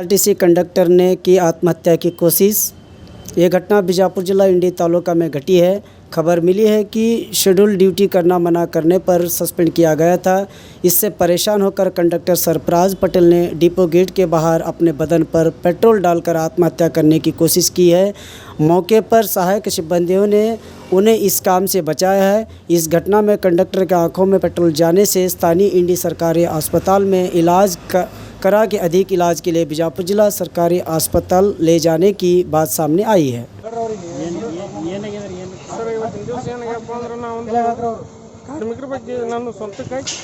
KSRTC conductor ने की आत्महत्या की कोशिश। ये घटना बीजापुर जिला इंडी तालुका में घटी है। खबर मिली है कि शेड्यूल ड्यूटी करना मना करने पर सस्पेंड किया गया था। इससे परेशान होकर कंडक्टर सरफराज पटेल ने डिपो गेट के बाहर अपने बदन पर पेट्रोल डालकर आत्महत्या करने की कोशिश की है। मौके पर सहायक सिब्बंदियों ने उन्हें इस काम से बचाया है। इस घटना में कंडक्टर के आंखों में पेट्रोल जाने से स्थानीय इंडी सरकारी अस्पताल में इलाज करा के अधिक इलाज के लिए बीजापुर जिला सरकारी अस्पताल ले जाने की बात सामने आई है। ಕಾರ್ಮಿಕರ ಬಗ್ಗೆ ನಾನು ಸ್ವಂತಕ್ಕಾಗಿ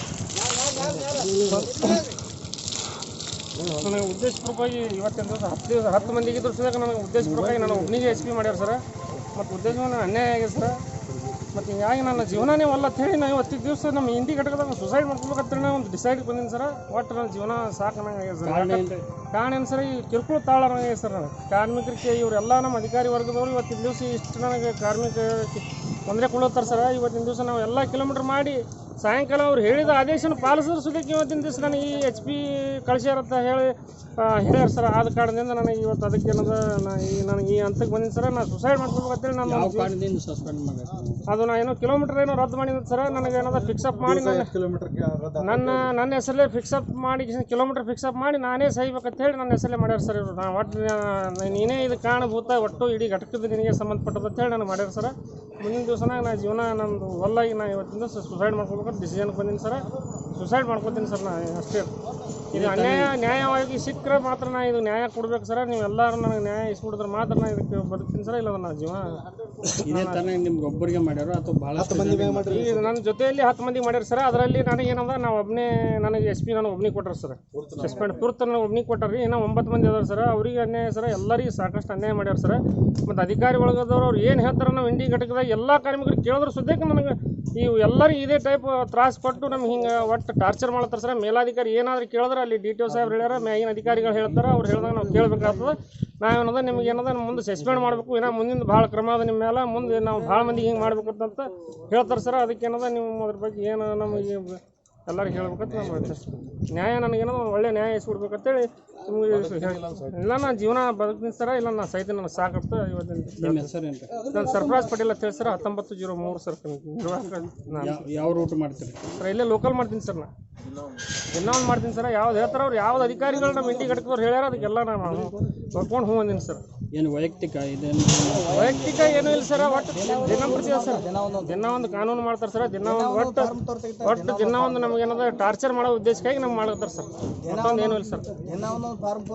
ನನಗೆ ಉದ್ದೇಶಪೂರ್ವಕವಾಗಿ ಇವತ್ತಿನ ದಿವಸ 10 ಮಂದಿಗೆ ತೋರಿಸಿದಾಗ ನನಗೆ ಉದ್ದೇಶಪೂರ್ವಕವಾಗಿ ನಾನು ಒಬ್ಬನಿಗೆ HP ಮಾಡ್ಯಾರ ಸರ್. ಮತ್ತು ಉದ್ದೇಶವನ್ನು ಅನ್ಯಾಯ ಆಗಿದೆ ಸರ್. ಮತ್ತು ಹಿಂಗಾಗಿ ನನ್ನ ಜೀವನನೇ ಒಲ್ಲ ಅಂತ ಹೇಳಿ ನಾವು ಇವತ್ತಿನ ದಿವಸ ನಮ್ಮ ಹಿಂದಿ ಘಟಕದಾಗ ಸುಸೈಡ್ ಮಾಡ್ಕೊಬೇಕಂತೇಳಿ ನಾವು ಒಂದು ಡಿಸೈಡ್ ಬಂದೀನಿ ಸರ್. ಒಟ್ಟು ನನ್ನ ಜೀವನ ಸಾಕನಾಗಿದೆ ಸರ್. ಕಾರಣ ಏನು ಸರ್, ಈ ಕಿರುಕುಳ ತಾಳನಾಗಿದೆ ಸರ್. ನನಗೆ ಕಾರ್ಮಿಕರಿಗೆ ಇವರೆಲ್ಲ ನಮ್ಮ ಅಧಿಕಾರಿ ವರ್ಗದವರು ಇವತ್ತಿನ ದಿವಸ ಇಷ್ಟು ನನಗೆ ಕಾರ್ಮಿಕ ತೊಂದರೆ ಕೊಡ್ತಾರೆ ಸರ್. ಇವತ್ತಿನ ದಿವಸ ನಾವು ಎಲ್ಲ ಕಿಲೋಮೀಟ್ರ್ ಮಾಡಿ ಸಾಯಂಕಾಲ ಅವ್ರು ಹೇಳಿದ ಆದೇಶನ ಪಾಲಿಸಿದ್ರೆ ಸುದಕ್ಕೆ ಇವತ್ತಿನ ದಿವಸ ನನಗೆ ಈ HP ಕಳಿಸ್ಯಾರಂತ ಹೇಳ್ಯಾರ ಸರ್. ಆದ ಕಾರಣದಿಂದ ನನಗೆ ಇವತ್ತು ಅದಕ್ಕೆ ಏನದ ನನಗೆ ಈ ಹಂತಕ್ಕೆ ಬಂದಿನಿ ಸರ್. ನಾನು ಸುಸೈಡ್ ಮಾಡ್ಕೋಬೇಕಂತೇಳಿ ನಾನು ಅದು ನಾ ಏನೋ ಕಿಲೋಮೀಟ್ರ್ ಏನೋ ರದ್ದು ಮಾಡಿದ ಸರ್. ನನಗೆ ಏನದ ಫಿಕ್ಸಪ್ ಮಾಡಿ ನನ್ನ ಹೆಸರಲ್ಲೇ ಫಿಕ್ಸಪ್ ಮಾಡಿ ಕಿಲೋಮೀಟ್ರ್ ಫಿಕ್ಸಪ್ ಮಾಡಿ ನಾನೇ ಸಹಿಬೇಕಂತ ಹೇಳಿ ನನ್ನ ಹೆಸರಲ್ಲೇ ಮಾಡ್ಯಾರ ಸರ್ ಇವರು. ನಾನು ಒಟ್ಟು ನೀನೇ ಇದು ಕಾರಣಭೂತ, ಒಟ್ಟು ಇಡೀ ಘಟಕದ ನಿನಗೆ ಸಂಬಂಧಪಟ್ಟದಂತ ಹೇಳಿ ನನಗೆ ಮಾಡ್ಯಾರ ಸರ್. ಮುಂದಿನ ದಿವಸನಾಗ ನಾ ಜೀವನ ನಮ್ಮದು ಹೊಲ್ಲಾಗಿ ನಾ ಇವತ್ತಿನ ದಿವಸ ಸುಸೈಡ್ ಮಾಡ್ಕೋಬೇಕಂತ ಡಿಸಿಷನ್ಗೆ ಬಂದೀನಿ ಸರ್. ಸುಸೈಡ್ ಮಾಡ್ಕೋತೀನಿ ಸರ್. ನಾ ಅಷ್ಟೇ ಇದು ನ್ಯಾಯವಾಗಿ ಸಿಕ್ಕರೆ ಮಾತ್ರ ನಾ ಇದು ನ್ಯಾಯ ಕೊಡ್ಬೇಕು ಸರ್. ನೀವೆಲ್ಲರೂ ನನಗೆ ನ್ಯಾಯ ಇಸ್ಕೊಡಿದ್ರೆ ಮಾತ್ರ ನಾ ಇದಕ್ಕೆ ಬದುಕ್ತೀನಿ ಸರ್. ಇಲ್ಲ ನನ್ನ ಜೀವನ ಇದೇ ಥರ ನಿಮ್ಗೆ ಒಬ್ಬರಿಗೆ ಮಾಡ್ಯಾರ ಅಥವಾ ಭಾಳಷ್ಟು ಮಂದಿ ಈಗ ನನ್ನ ಜೊತೆಯಲ್ಲಿ 10 ಮಂದಿ ಮಾಡ್ಯಾರ ಸರ್. ಅದರಲ್ಲಿ ನನಗೇನಂದ್ರೆ ನಾವು ಒಬ್ಬನೇ ನನಗೆ SP ನಾನು ಒಬ್ಬನಿಗೆ ಕೊಟ್ಟರು ಸರ್. ಸಸ್ಪೆಂಡ್ ಪೂರ್ತಿ ನನಗೆ ಒಬ್ಬನಿಗೆ ಕೊಟ್ಟಾರ್ರಿ. ಇನ್ನೂ 9 ಮಂದಿ ಅದಾರ ಸರ್. ಅವ್ರಿಗೆ ಅನ್ಯಾಯ ಸರ್. ಎಲ್ಲರಿಗೂ ಸಾಕಷ್ಟು ಅನ್ಯಾಯ ಮಾಡ್ಯಾರ ಸರ್. ಮತ್ತು ಅಧಿಕಾರಿ ಒಳಗದವ್ರು ಅವ್ರು ಏನು ಹೇಳ್ತಾರೆ ನಾವು ಇಂಡಿ ಘಟಕದಾಗ ಎಲ್ಲ ಕಾರ್ಮಿಕರು ಕೇಳಿದ್ರು ಸುದ್ದಕ್ಕೆ ನನಗೆ ಇವು ಎಲ್ಲರಿಗೂ ಇದೇ ಟೈಪ್ ತ್ರಾಸು ಕೊಟ್ಟು ನಮ್ಗೆ ಹಿಂಗೆ ಒಟ್ಟು ಟಾರ್ಚರ್ ಮಾಡ್ತಾರೆ ಸರ್. ಮೇಲಾಧಿಕಾರಿ ಏನಾದರೂ ಕೇಳಿದ್ರೆ ಅಲ್ಲಿ DTO ಸಾಹೇಬ್ರು ಹೇಳ್ಯಾರ, ಮ್ಯಾಗಿನ ಅಧಿಕಾರಿಗಳು ಹೇಳ್ತಾರೆ. ಅವ್ರು ಹೇಳಿದಾಗ ನಾವು ಕೇಳಬೇಕಾಗ್ತದೆ. ನಾವೇನದ ನಿಮ್ಗೆ ಏನದ ಮುಂದೆ ಸಸ್ಪೆಂಡ್ ಮಾಡಬೇಕು, ಏನೋ ಮುಂದಿನ ಭಾಳ ಕ್ರಮ ಅದ ನಿಮ್ಮ ಮೇಲೆ, ಮುಂದೆ ನಾವು ಭಾಳ ಮಂದಿಗೆ ಹಿಂಗೆ ಮಾಡ್ಬೇಕು ಅಂತ ಹೇಳ್ತಾರೆ ಸರ್. ಅದಕ್ಕೇನದ ನೀವು ಅದ್ರ ಬಗ್ಗೆ ಏನು ನಮಗೆ ಎಲ್ಲರಿಗೂ ಹೇಳ್ಬೇಕಂತ ನಮ್ಮ ನ್ಯಾಯ ನನಗೇನೋ ಒಳ್ಳೆ ನ್ಯಾಯ ಇಸ್ಕೊಡ್ಬೇಕಂತೇಳಿ ನಿಮ್ಗೆ ಇಲ್ಲ ನಾನು ಜೀವನ ಬದುಕ್ತೀನಿ ಸರ. ಇಲ್ಲ ನಾನು ಸಹಿತ ನನಗೆ ಸಾಕತ್ತೆ. ಇವತ್ತಿನ ನಾನು ಸರ್ಫರಾಜ್ ಪಟೇಲ್ ಅಂತ ಹೇಳಿ ಸರ್. 1903 ಸರ್. ಯಾವ ರೂಟ್ ಮಾಡ್ತೀರಿ ಸರ್? ಇಲ್ಲೇ ಲೋಕಲ್ ಮಾಡ್ತೀನಿ ಸರ್. ನಾನು ದಿನ ಒಂದು ಮಾಡ್ತೀನಿ ಸರ್. ಯಾವ್ದು ಹೇಳ್ತಾರೆ ಅವ್ರು, ಯಾವ್ದು ಅಧಿಕಾರಿಗಳು ನಮ್ಮ ಇಂಡಿ ಘಟಕದವ್ರು ಹೇಳ್ಯಾರ ಅದಕ್ಕೆಲ್ಲ ನಾನು ನೋಡ್ಕೊಂಡು ಹ್ಞೂ ಅಂದೀನಿ ಸರ್. ಏನು ವೈಯಕ್ತಿಕ ಇದೇನು ವೈಯಕ್ತಿಕ ಏನೂ ಇಲ್ಲ ಸರ್. ಒಟ್ಟು ದಿನ ಬರ್ತೀವಿ ಸರ್. ದಿನ ಒಂದು ಕಾನೂನು ಮಾಡ್ತಾರೆ ಸರ್. ದಿನ ಒಂದು ಒಟ್ಟು ದಿನ ಒಂದು ನಮಗೇನದ ಟಾರ್ಚರ್ ಮಾಡೋ ಉದ್ದೇಶಕ್ಕಾಗಿ ನಮ್ಗೆ ಮಾಡ್ತಾರೆ ಸರ್. ಮತ್ತೊಂದು ಏನೂ ಇಲ್ಲ ಸರ್.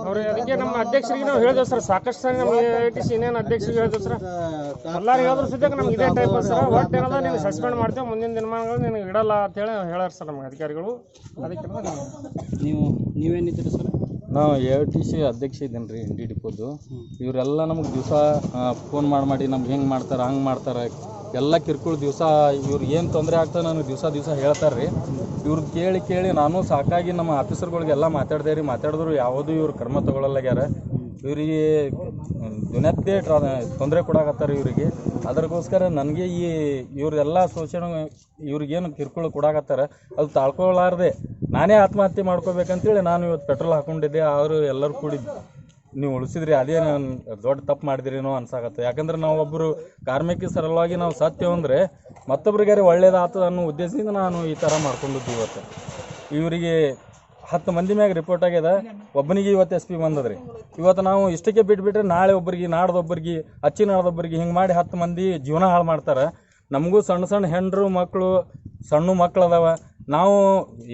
ಅವ್ರಿಗೆ ಅದಕ್ಕೆ ನಮ್ಮ ಅಧ್ಯಕ್ಷರಿಗೆ ನಾವು ಹೇಳಿದೆವು ಸರ್. ಸಾಕಷ್ಟು ಸರಿ ನಮ್ಮ AITC ಇನ್ನೇನು ಅಧ್ಯಕ್ಷರಿಗೆ ಹೇಳಿದೆವು ಸರ್. ಎಲ್ಲರೂ ಹೇಳಿದ್ರು ಸುದ್ದಕ್ಕೆ ನಮ್ಗೆ ಇದೇ ಟೈಪ್ ಸರ್. ಒಟ್ಟು ಏನದ ನೀನು ಸಸ್ಪೆಂಡ್ ಮಾಡ್ತೇವೆ, ಮುಂದಿನ ದಿನಮಾನಗಳು ನಿನಗೆ ಇಡಲ್ಲ ಅಂತೇಳಿ ಹೇಳ್ಯಾರ ಸರ್ ನಮಗೆ ಅಧಿಕಾರಿಗಳು. ಅದಕ್ಕೆ ನೀವೇನಿದ್ದೀರಿ ಸರ್? ನಾವು AITC ಅಧ್ಯಕ್ಷ ಇದ್ದೇನೆ ರೀ ಇಂಡಿ ಡಿಪೋದು. ಇವರೆಲ್ಲ ನಮಗೆ ದಿವಸ ಫೋನ್ ಮಾಡಿ ನಮ್ಗೆ ಹೆಂಗೆ ಮಾಡ್ತಾರೆ ಹಂಗೆ ಮಾಡ್ತಾರೆ ಎಲ್ಲ ಕಿರ್ಕುಳ ದಿವಸ ಇವ್ರು ಏನು ತೊಂದರೆ ಆಗ್ತದೆ ನನಗೆ ದಿವಸ ಹೇಳ್ತಾರೆ ರೀ. ಇವ್ರದ್ದು ಕೇಳಿ ನಾನು ಸಾಕಾಗಿ ನಮ್ಮ ಆಫೀಸರ್ಗಳಿಗೆಲ್ಲ ಮಾತಾಡಿದ್ರು ಯಾವುದೂ ಇವ್ರು ಕ್ರಮ ತೊಗೊಳಲ್ಲಾಗ್ಯಾರ. ಇವರಿಗೆ ದಿನದ್ದೇ ತೊಂದರೆ ಕೊಡಾಕತ್ತಾರೆ ಇವರಿಗೆ. ಅದಕ್ಕೋಸ್ಕರ ನನಗೆ ಇವ್ರೆಲ್ಲ ಶೋಷಣೆ ಇವ್ರಿಗೇನು ಕಿರುಕುಳ ಕೊಡಾಕತ್ತಾರೆ ಅದು ತಾಳ್ಕೊಳ್ಳಾರ್ದೆ ನಾನೇ ಆತ್ಮಹತ್ಯೆ ಮಾಡ್ಕೋಬೇಕಂತೇಳಿ ನಾನು ಇವತ್ತು ಪೆಟ್ರೋಲ್ ಹಾಕ್ಕೊಂಡಿದ್ದೆ. ಅವರು ಎಲ್ಲರೂ ಕೂಡಿ ನೀವು ಉಳಿಸಿದ್ರಿ, ಅದೇ ನಾನು ದೊಡ್ಡ ತಪ್ಪು ಮಾಡಿದಿರೇನೋ ಅನ್ಸಾಕತ್ತೆ. ಯಾಕಂದ್ರೆ ನಾವು ಒಬ್ಬರು ಕಾರ್ಮಿಕ ಸರಳವಾಗಿ ನಾವು ಸತ್ಯ ಅಂದರೆ ಮತ್ತೊಬ್ರಿಗೆ ಒಳ್ಳೇದಾಗ್ತದೆ ಅನ್ನೋ ಉದ್ದೇಶದಿಂದ ನಾನು ಈ ಥರ ಮಾಡ್ಕೊಂಡಿದ್ದು. ಇವತ್ತು ಇವರಿಗೆ 10 ಮಂದಿ ಮ್ಯಾಗ ರಿಪೋರ್ಟ್ ಆಗ್ಯದ, ಒಬ್ಬನಿಗೆ ಇವತ್ತು SP ಬಂದದ್ರಿ. ಇವತ್ತು ನಾವು ಇಷ್ಟಕ್ಕೆ ಬಿಟ್ಬಿಟ್ರೆ ನಾಳೆ ಒಬ್ಬರಿಗೆ ನಾಡ್ದೊಬ್ಬರಿಗೆ ನಾಡ್ದೊಬ್ಬರಿಗೆ ಹಿಂಗೆ ಮಾಡಿ 10 ಮಂದಿ ಜೀವನ ಹಾಳು ಮಾಡ್ತಾರೆ. ನಮಗೂ ಸಣ್ಣ ಹೆಂಡ್ರು ಮಕ್ಕಳು ಸಣ್ಣ ಮಕ್ಕಳು ಅದಾವ. ನಾವು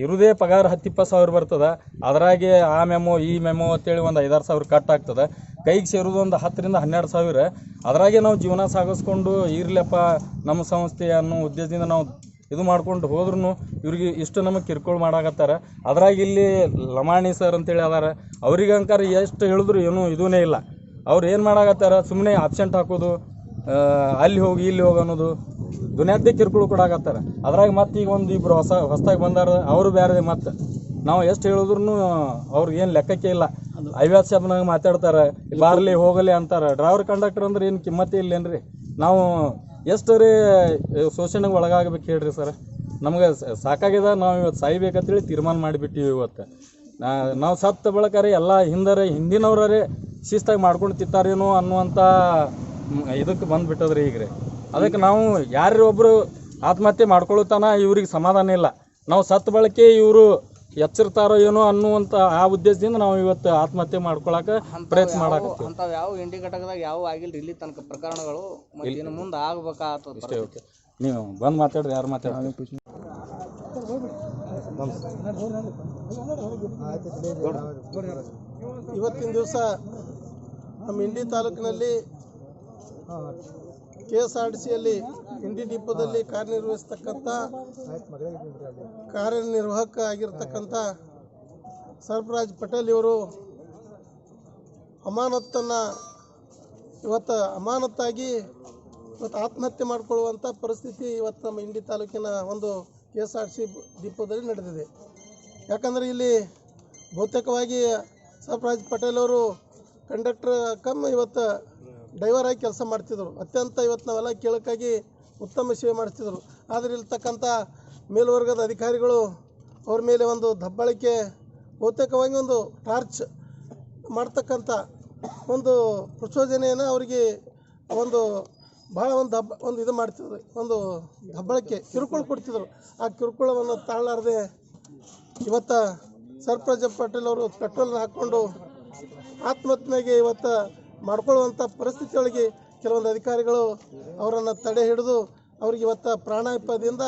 ಇರೋದೇ ಪಗಾರ 10-20 ಸಾವಿರ ಬರ್ತದೆ. ಅದರಾಗೆ ಆ ಮೆಮೊ ಈ ಮೆಮೊ ಅಂತೇಳಿ ಒಂದು 5-6 ಸಾವಿರ ಕಟ್ ಆಗ್ತದೆ. ಕೈಗೆ ಸೇರೋದು ಒಂದು 10-12 ಸಾವಿರ. ಅದರಾಗೆ ನಾವು ಜೀವನ ಸಾಗಿಸ್ಕೊಂಡು ಇರಲಪ್ಪ ನಮ್ಮ ಸಂಸ್ಥೆ ಅನ್ನೋ ಉದ್ದೇಶದಿಂದ ನಾವು ಇದು ಮಾಡ್ಕೊಂಡು ಹೋದ್ರೂ ಇವ್ರಿಗೆ ಇಷ್ಟು ನಮಗೆ ಕಿರ್ಕೊಳ ಮಾಡಾಕತ್ತಾರೆ. ಅದ್ರಾಗ ಇಲ್ಲಿ ಲಮಾಣಿ ಸರ್ ಅಂತೇಳಿ ಅದಾರ. ಅವ್ರಿಗೆ ಅಂಕಾರ ಎಷ್ಟು ಹೇಳಿದ್ರು ಏನೂ ಇದೂ ಇಲ್ಲ. ಅವ್ರು ಏನು ಮಾಡಾಕತ್ತಾರ, ಸುಮ್ಮನೆ ಆಬ್ಸೆಂಟ್ ಹಾಕೋದು, ಅಲ್ಲಿ ಹೋಗಿ ಇಲ್ಲಿ ಹೋಗಿ ಅನ್ನೋದು ದುನಿಯಾದ್ದೇ ಕಿರ್ಕುಳು ಕೊಡಾಕತ್ತಾರೆ. ಅದ್ರಾಗ ಮತ್ತೆ ಈಗ ಒಂದು ಇಬ್ಬರು ಹೊಸದಾಗಿ ಬಂದಾರ, ಅವರು ಬೇರೆ. ಮತ್ತು ನಾವು ಎಷ್ಟು ಹೇಳಿದ್ರು ಅವ್ರಿಗೆ ಏನು ಲೆಕ್ಕಕ್ಕೆ ಇಲ್ಲ. 50 ಶಬ್ದನಾಗ ಮಾತಾಡ್ತಾರೆ, ಬಾರ್ಲಿ ಹೋಗಲಿ ಅಂತಾರೆ. ಡ್ರೈವರ್ ಕಂಡಕ್ಟರ್ ಅಂದ್ರೆ ಏನು ಕಿಮ್ಮತ್ತೇ ಇಲ್ಲೇನ್ರಿ? ನಾವು ಎಷ್ಟು ರೀ ಶೋಷಣೆಗೆ ಒಳಗಾಗಬೇಕು ಹೇಳ್ರಿ ಸರ್. ನಮಗೆ ಸಾಕಾಗ್ಯದ. ನಾವು ಇವತ್ತು ಸಾಯ್ಬೇಕಂತೇಳಿ ತೀರ್ಮಾನ ಮಾಡಿಬಿಟ್ಟಿವಿ ಇವತ್ತು. ನಾವು ಸತ್ತ ಬಳಕರೆ ಎಲ್ಲ ಹಿಂದಿನವರೇ ಶಿಸ್ತಾಗಿ ಮಾಡ್ಕೊಂಡು ತಿಂತಾರೇನೋ ಅನ್ನುವಂಥ ಇದಕ್ಕೆ ಬಂದುಬಿಟ್ಟದ್ರಿ ಈಗ ರೀ. ಅದಕ್ಕೆ ನಾವು ಯಾರೊಬ್ಬರು ಆತ್ಮಹತ್ಯೆ ಮಾಡ್ಕೊಳ್ಳುತ್ತಾನ ಇವ್ರಿಗೆ ಸಮಾಧಾನ ಇಲ್ಲ. ನಾವು ಸತ್ತ ಬಳಕೆ ಇವರು ಎಚ್ಚರಿತಾರೋ ಏನೋ ಅನ್ನುವಂಥ ಆ ಉದ್ದೇಶದಿಂದ ನಾವು ಇವತ್ತು ಆತ್ಮಹತ್ಯೆ ಮಾಡ್ಕೊಳಕ್ಕೆ ಪ್ರಯತ್ನ ಮಾಡಾಕತ್ತೀವಿ. ಅಂಥವು ಯಾವ ಇಂಡಿ ಘಟಕದಾಗ ಯಾವ ಆಗಿಲ್ಲ ಇಲ್ಲಿ ತನಕ ಪ್ರಕರಣಗಳು, ಮತ್ತು ಇನ್ನು ಮುಂದೆ ಆಗ್ಬೇಕಾಗ್ತದೆ. ಇಷ್ಟೇ. ಓಕೆ, ನೀವು ಬಂದು ಮಾತಾಡ್ರಿ, ಯಾರು ಮಾತಾಡ್ರಿ. ಇವತ್ತಿನ ದಿವಸ ನಮ್ಮ ಇಂಡಿ ತಾಲೂಕಿನಲ್ಲಿ KSRTCಯಲ್ಲಿ ಇಂಡಿ ಡಿಪೋದಲ್ಲಿ ಕಾರ್ಯನಿರ್ವಹಿಸ್ತಕ್ಕಂಥ ಕಾರ್ಯನಿರ್ವಾಹಕ ಆಗಿರ್ತಕ್ಕಂಥ ಸರ್ಫರಾಜ್ ಪಟೇಲ್ ಇವರು ಅಮಾನತ್ತಾಗಿ ಇವತ್ತು ಆತ್ಮಹತ್ಯೆ ಮಾಡಿಕೊಳ್ಳುವಂಥ ಪರಿಸ್ಥಿತಿ ಇವತ್ತು ನಮ್ಮ ಇಂಡಿ ತಾಲೂಕಿನ ಒಂದು KSRTC ಡಿಪೋದಲ್ಲಿ ನಡೆದಿದೆ. ಯಾಕಂದರೆ ಇಲ್ಲಿ ಬಹುತೇಕವಾಗಿ ಸರ್ಫರಾಜ್ ಪಟೇಲ್ ಅವರು ಕಂಡಕ್ಟರ್ ಇವತ್ತು ಡ್ರೈವರ್ ಆಗಿ ಕೆಲಸ ಮಾಡ್ತಿದ್ರು. ಅತ್ಯಂತ ಇವತ್ತು ನಾವೆಲ್ಲ ಕೇಳಕ್ಕಾಗಿ ಉತ್ತಮ ಸೇವೆ ಮಾಡಿಸ್ತಿದ್ರು. ಆದರೆ ಇರ್ತಕ್ಕಂಥ ಮೇಲ್ವರ್ಗದ ಅಧಿಕಾರಿಗಳು ಅವ್ರ ಮೇಲೆ ಒಂದು ದಬ್ಬಾಳಿಕೆ, ಬಹುತೇಕವಾಗಿ ಒಂದು ಟಾರ್ಚ್ ಮಾಡ್ತಕ್ಕಂಥ ಒಂದು ಪ್ರಚೋದನೆಯನ್ನು ಅವರಿಗೆ ಭಾಳ ಇದು ಮಾಡ್ತಿದ್ರು. ಒಂದು ದಬ್ಬಾಳಿಕೆ ಕಿರುಕುಳ ಕೊಡ್ತಿದ್ರು. ಆ ಕಿರುಕುಳವನ್ನು ತಾಳಲಾರದೆ ಇವತ್ತು ಸರ್ಫರಾಜ್ ಪಟೇಲ್ ಅವರು ಪೆಟ್ರೋಲ್ನ ಹಾಕ್ಕೊಂಡು ಆತ್ಮಹತ್ಯೆಗೆ ಇವತ್ತು ಮಾಡ್ಕೊಳ್ಳುವಂಥ ಪರಿಸ್ಥಿತಿಯೊಳಗೆ ಕೆಲವೊಂದು ಅಧಿಕಾರಿಗಳು ಅವರನ್ನು ತಡೆ ಹಿಡಿದು ಅವ್ರಿಗೆ ಇವತ್ತು ಪ್ರಾಣಾಪಾಯದಿಂದ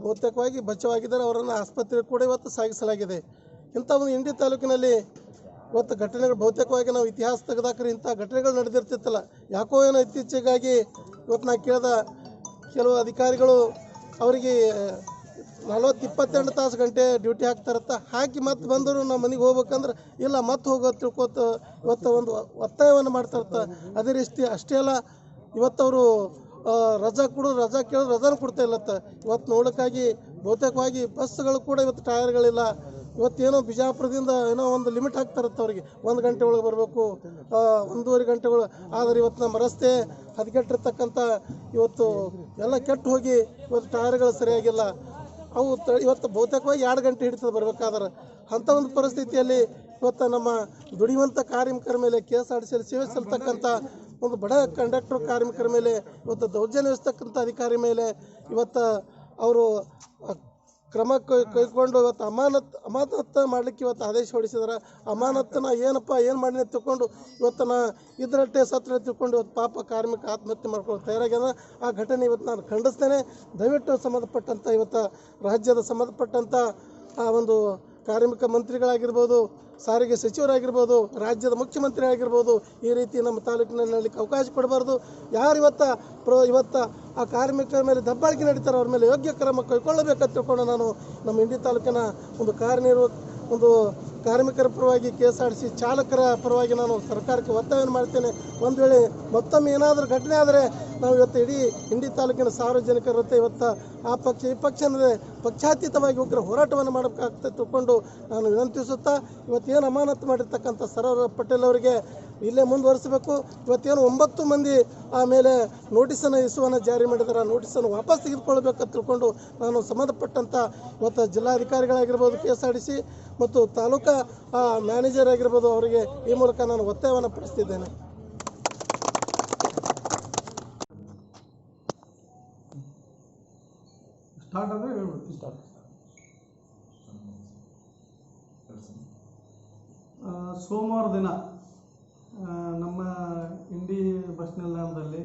ಬಹುತೇಕವಾಗಿ ಬಚಾವಾಗಿದ್ದಾರೆ. ಅವರನ್ನು ಆಸ್ಪತ್ರೆಗೆ ಕೂಡ ಇವತ್ತು ಸಾಗಿಸಲಾಗಿದೆ. ಇಂಥ ಒಂದು ಇಂಡಿ ತಾಲೂಕಿನಲ್ಲಿ ಇವತ್ತು ಘಟನೆಗಳು ಬಹುತೇಕವಾಗಿ ನಾವು ಇತಿಹಾಸ ತೆಗೆದಾಕ್ರೆ ಇಂಥ ಘಟನೆಗಳು ನಡೆದಿರ್ತಿತ್ತಲ್ಲ. ಯಾಕೋ ಏನೋ ಇತ್ತೀಚೆಗಾಗಿ ಇವತ್ತು ನಾ ಕೇಳಿದ ಕೆಲವು ಅಧಿಕಾರಿಗಳು ಅವರಿಗೆ 40-22 ತಾಸು ಗಂಟೆ ಡ್ಯೂಟಿ ಹಾಕಿ ಮತ್ತೆ ಬಂದರು ನಾವು ಮನೆಗೆ ಹೋಗ್ಬೇಕಂದ್ರೆ ಇಲ್ಲ ಮತ್ತೆ ಹೋಗೋದು ತಿಳ್ಕೊತ ಇವತ್ತು ಒಂದು ಒತ್ತಾಯವನ್ನು ಮಾಡ್ತಾರತ್ತ. ಅದೇ ರೀತಿ ಅಷ್ಟೇ ಅಲ್ಲ, ಇವತ್ತವರು ರಜಾ ಕೇಳಿದ್ರೆ ರಜಾನು ಕೊಡ್ತಾ ಇಲ್ಲತ್ತ. ಇವತ್ತು ನೋಡೋಕ್ಕಾಗಿ ಬಹುತೇಕವಾಗಿ ಬಸ್ಗಳು ಕೂಡ ಇವತ್ತು ಟೈರ್ಗಳಿಲ್ಲ. ಇವತ್ತೇನೋ ಬಿಜಾಪುರದಿಂದ ಏನೋ ಒಂದು ಲಿಮಿಟ್ ಹಾಕ್ತಾರತ್ತ ಅವ್ರಿಗೆ, 1 ಗಂಟೆ ಒಳಗೆ ಬರಬೇಕು, 1.5 ಗಂಟೆಗಳು. ಆದರೆ ಇವತ್ತು ನಮ್ಮ ರಸ್ತೆ ಹದಗೆಟ್ಟಿರ್ತಕ್ಕಂಥ ಇವತ್ತು ಎಲ್ಲ ಕೆಟ್ಟು ಹೋಗಿ ಇವತ್ತು ಟೈರ್ಗಳು ಸರಿಯಾಗಿಲ್ಲ. ಅವು ಇವತ್ತು ಬಹುತೇಕವಾಗಿ 2 ಗಂಟೆ ಹಿಡಿತದೆ ಬರಬೇಕಾದ್ರೆ. ಅಂಥ ಒಂದು ಪರಿಸ್ಥಿತಿಯಲ್ಲಿ ಇವತ್ತು ನಮ್ಮ ದುಡಿಯುವಂಥ ಕಾರ್ಮಿಕರ ಮೇಲೆ KSRTCಯಲ್ಲಿ ಸೇವೆ ಸಲ್ತಕ್ಕಂಥ ಒಂದು ಬಡ ಕಂಡಕ್ಟರ್ ಕಾರ್ಮಿಕರ ಮೇಲೆ ಇವತ್ತು ದೌರ್ಜನ್ಯವಿಸ್ತಕ್ಕಂಥ ಅಧಿಕಾರಿ ಮೇಲೆ ಇವತ್ತು ಅವರು ಕ್ರಮ ಕೈಗೊಂಡು ಇವತ್ತು ಅಮಾನತ್ತು ಮಾಡಲಿಕ್ಕೆ ಇವತ್ತು ಆದೇಶ ಹೊರಡಿಸಿದಾರೆ. ಅಮಾನತ್ತನ್ನ ಏನು ಮಾಡಿ ತಿಳ್ಕೊಂಡು ಇವತ್ತು ಇದರಟ್ಟೆ ಸತ್ರ ತಿಳ್ಕೊಂಡು ಇವತ್ತು ಪಾಪ ಕಾರ್ಮಿಕ ಆತ್ಮಹತ್ಯೆ ಮಾಡ್ಕೊಂಡು ತಯಾರಾಗ್ಯದ. ಆ ಘಟನೆ ಇವತ್ತು ನಾನು ಖಂಡಿಸ್ತೇನೆ. ದಯವಿಟ್ಟು ಸಂಬಂಧಪಟ್ಟಂಥ ಇವತ್ತು ರಾಜ್ಯದ ಸಂಬಂಧಪಟ್ಟಂಥ ಆ ಒಂದು ಕಾರ್ಮಿಕ ಮಂತ್ರಿಗಳಾಗಿರ್ಬೋದು, ಸಾರಿಗೆ ಸಚಿವರಾಗಿರ್ಬೋದು, ರಾಜ್ಯದ ಮುಖ್ಯಮಂತ್ರಿ ಆಗಿರ್ಬೋದು, ಈ ರೀತಿ ನಮ್ಮ ತಾಲೂಕಿನಲ್ಲಿ ನಡಲಿಕ್ಕೆ ಅವಕಾಶ ಕೊಡಬಾರ್ದು. ಯಾರು ಇವತ್ತು ಆ ಕಾರ್ಮಿಕರ ಮೇಲೆ ದಬ್ಬಾಳಿಕೆ ನಡೀತಾರೆ ಅವ್ರ ಮೇಲೆ ಯೋಗ್ಯ ಕ್ರಮ ಕೈಗೊಳ್ಳಬೇಕಂತ ತಿಳ್ಕೊಂಡು ನಾನು ನಮ್ಮ ಇಂಡಿ ತಾಲೂಕಿನ ಒಂದು ಕಾರ್ಮಿಕರ ಪರವಾಗಿ KSRTC ಚಾಲಕರ ಪರವಾಗಿ ನಾನು ಸರ್ಕಾರಕ್ಕೆ ಒತ್ತಾಯವನ್ನು ಮಾಡ್ತೇನೆ. ಒಂದು ವೇಳೆ ಮತ್ತೊಮ್ಮೆ ಏನಾದರೂ ಘಟನೆ ಆದರೆ ನಾವು ಇವತ್ತು ಇಡೀ ಇಂಡಿ ತಾಲೂಕಿನ ಸಾರ್ವಜನಿಕರ ಜೊತೆ ಇವತ್ತು ಆ ಪಕ್ಷ ಈ ಪಕ್ಷ ಅಂದರೆ ಪಕ್ಷಾತೀತವಾಗಿ ಉಗ್ರ ಹೋರಾಟವನ್ನು ಮಾಡಬೇಕಾಗ್ತದೆ ತಿಳ್ಕೊಂಡು ನಾನು ವಿನಂತಿಸುತ್ತಾ, ಇವತ್ತೇನು ಅಮಾನತು ಮಾಡಿರ್ತಕ್ಕಂಥ ಸರ್ಫರಾಜ್ ಪಟೇಲ್ ಅವರಿಗೆ ಇಲ್ಲೇ ಮುಂದುವರಿಸಬೇಕು. ಇವತ್ತೇನು 9 ಮಂದಿ ಆಮೇಲೆ ನೋಟಿಸನ್ನು ಜಾರಿ ಮಾಡಿದ್ದಾರೆ. ಆ ನೋಟಿಸನ್ನು ವಾಪಸ್ ತೆಗೆದುಕೊಳ್ಬೇಕಂತ ತಿಳ್ಕೊಂಡು ನಾನು ಸಂಬಂಧಪಟ್ಟಂಥ ಇವತ್ತು ಜಿಲ್ಲಾಧಿಕಾರಿಗಳಾಗಿರ್ಬೋದು, KSRTC ಮತ್ತು ತಾಲೂಕಾ ಮ್ಯಾನೇಜರ್ ಆಗಿರ್ಬೋದು, ಅವರಿಗೆ ಈ ಮೂಲಕ ನಾನು ಒತ್ತಾಯವನ್ನು ಪಡಿಸ್ತಿದ್ದೇನೆ. ಸೋಮವಾರ ದಿನ ನಮ್ಮ ಇಂಡಿ ಬಸ್ ನಿಲ್ದಾಣದಲ್ಲಿ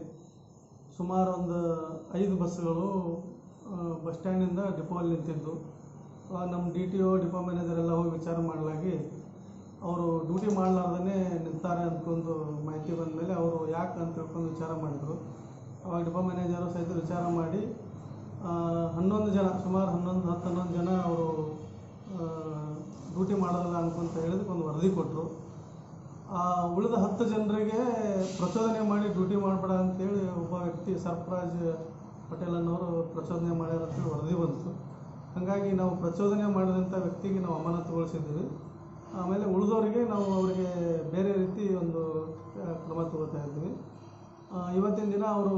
ಸುಮಾರು ಒಂದು 5 ಬಸ್ಗಳು ಬಸ್ ಸ್ಟ್ಯಾಂಡಿಂದ ಡಿಪೋಲ್ಲಿ ನಿಂತಿದ್ದು. ನಮ್ಮ DTO ಡಿಪೋ ಮ್ಯಾನೇಜರ್ ಎಲ್ಲ ಹೋಗಿ ವಿಚಾರ ಮಾಡಲಾಗಿ ಅವರು ಡ್ಯೂಟಿ ಮಾಡಲಾರ್ದೇ ನಿಂತಾರೆ ಅಂದ್ಕೊಂಡು ಮಾಹಿತಿ ಬಂದ ಮೇಲೆ ಅವರು ಯಾಕೆ ಅಂತ ತಿಳ್ಕೊಂಡು ವಿಚಾರ ಮಾಡಿದರು. ಅವಾಗ ಡಿಪೋ ಮ್ಯಾನೇಜರು ಸಹಿತ ವಿಚಾರ ಮಾಡಿ 11 ಜನ, ಸುಮಾರು 10-11 ಜನ ಅವರು ಡ್ಯೂಟಿ ಮಾಡೋದಿಲ್ಲ ಅನ್ಕೊಂತ ಹೇಳಿದಕ್ಕೆ ಒಂದು ವರದಿ ಕೊಟ್ಟರು. ಉಳಿದ 10 ಜನರಿಗೆ ಪ್ರಚೋದನೆ ಮಾಡಿ ಡ್ಯೂಟಿ ಮಾಡಬೇಡ ಅಂತೇಳಿ ಒಬ್ಬ ವ್ಯಕ್ತಿ ಸರ್ಫರಾಜ್ ಪಟೇಲ್ ಅನ್ನೋರು ಪ್ರಚೋದನೆ ಮಾಡ್ಯಾರ ಅಂತೇಳಿ ವರದಿ ಬಂತು. ಹಾಗಾಗಿ ನಾವು ಪ್ರಚೋದನೆ ಮಾಡಿದಂಥ ವ್ಯಕ್ತಿಗೆ ನಾವು ಅಮಾನತುಗೊಳಿಸಿದ್ದೀವಿ. ಆಮೇಲೆ ಉಳಿದವರಿಗೆ ನಾವು ಅವರಿಗೆ ಬೇರೆ ರೀತಿ ಒಂದು ಕ್ರಮ ತಗೋತಾ ಇದ್ದೀವಿ. ಇವತ್ತಿನ ದಿನ ಅವರು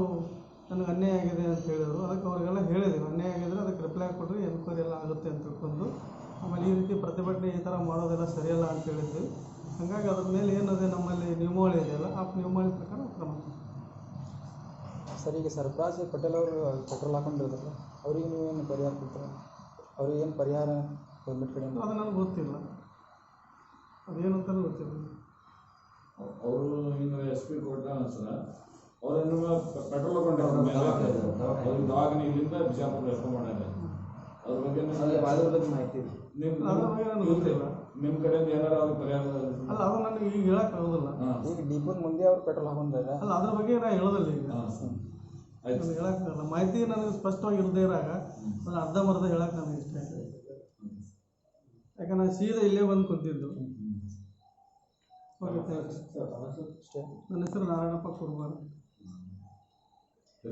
ನನಗೆ ಅನ್ಯಾಯ ಆಗಿದೆ ಅಂತ ಹೇಳಿದರು. ಅದಕ್ಕೆ ಅವರಿಗೆಲ್ಲ ಹೇಳಿದ್ದೀವಿ, ಅನ್ಯಾಯ ಆಗಿದ್ರೆ ಅದಕ್ಕೆ ರಿಪ್ಲೈ ಕೊಡ್ರಿ, ಎನ್ಕ್ವೈರಿ ಎಲ್ಲ ಆಗುತ್ತೆ ಅಂತ ತಿಳ್ಕೊಂಡು ಆಮೇಲೆ ಈ ರೀತಿ ಪ್ರತಿಭಟನೆ ಈ ಥರ ಮಾಡೋದೆಲ್ಲ ಸರಿಯಲ್ಲ ಅಂತ ಹೇಳಿದ್ವಿ. ಹಾಗಾಗಿ ಅದ್ರ ಮೇಲೆ ಏನಿದೆ ನಮ್ಮಲ್ಲಿ ನಿಯಮಾವಳಿ ಇದೆಯಲ್ಲ ಆ ನಿಯಮಾವಳಿ ಪ್ರಕಾರ ಕ್ರಮ. ಸರ್, ಈಗ ಸರ್ಫರಾಜ್ ಪಟೇಲ್ ಅವರು ಪೆಟ್ರೋಲ್ ಹಾಕೊಂಡಿರೋದಲ್ಲ, ಅವ್ರಿಗೆ ನೀವೇನು ಪರಿಹಾರ ಕೊಡ್ತಾರೆ? ಅವ್ರಿಗೆ ಏನು ಪರಿಹಾರ ಗೌರ್ಮೆಂಟ್ ಕಡೆ? ಅದು ನನಗೆ ಗೊತ್ತಿಲ್ಲ, ಅದೇನಂತಲೂ ಗೊತ್ತಿಲ್ಲ. ಅವರು ಈಗ ಎಸ್ ಪಿ ಕೊಟ್ಟ ಸರ್, ಅವರೇನು ಪೆಟ್ರೋಲ್ ಹಾಕೊಂಡಿದ್ದಾರೆ, ಅವ್ರಿಗೆ ದವಾಖಾನೆ ಇಲ್ಲಿಂದ ಬಿಜಾಪುರ ರೆಫರ್ ಮಾಡ್ಯಾರ. ಅದ್ರ ಬಗ್ಗೆ ಮಾಹಿತಿ ನಿಮ್ಮ ಕಡೆಯಿಂದ ಏನಾರ ಅವ್ರಿಗೆ ಪರಿಹಾರ? ಅಲ್ಲ, ಅದು ನನಗೆ ಈಗ ಹೇಳಕ್ಕೆ ಆಗೋದಿಲ್ಲ. ಈಗ ಡಿಪೋದ ಮುಂದೆ ಅವ್ರು ಪೆಟ್ರೋಲ್ ಹಾಕೊಂಡಿದ್ದಾರೆ. ಅಲ್ಲ, ಅದ್ರ ಬಗ್ಗೆ ನಾನು ಹೇಳೋದಿಲ್ಲ. ಈಗ ನನಗೆ ಹೇಳಕ್ಕಾಗಲ್ಲ, ಮಾಹಿತಿ ನನಗೆ ಸ್ಪಷ್ಟವಾಗಿ ಇರದೇ ಇರಾಗ ನಾನು ಅರ್ಧಂಬರ್ಧ ಹೇಳಕ್ಕೆ ನನಗೆ ಇಷ್ಟ ಆಯ್ತು. ಯಾಕಂದ್ರೆ ನಾನು ಸೀದಾ ಇಲ್ಲೇ ಬಂದು ಕುಂತಿದ್ದು. Okay, thanks. ನನ್ನ ಹೆಸರು ನಾರಾಯಣಪ್ಪ ಕುರ್ಬಾರ್. ಒಂದು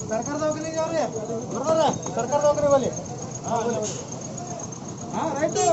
ಸರ್ಕಾರ ದವಾಖಾನೆಗೆ ಅವ್ರಿ ಸರ್ಕಾರ ದವಾಖಾನೆ ಬಲ್ಲಿ. ಹಾಂ, ರೈಟು.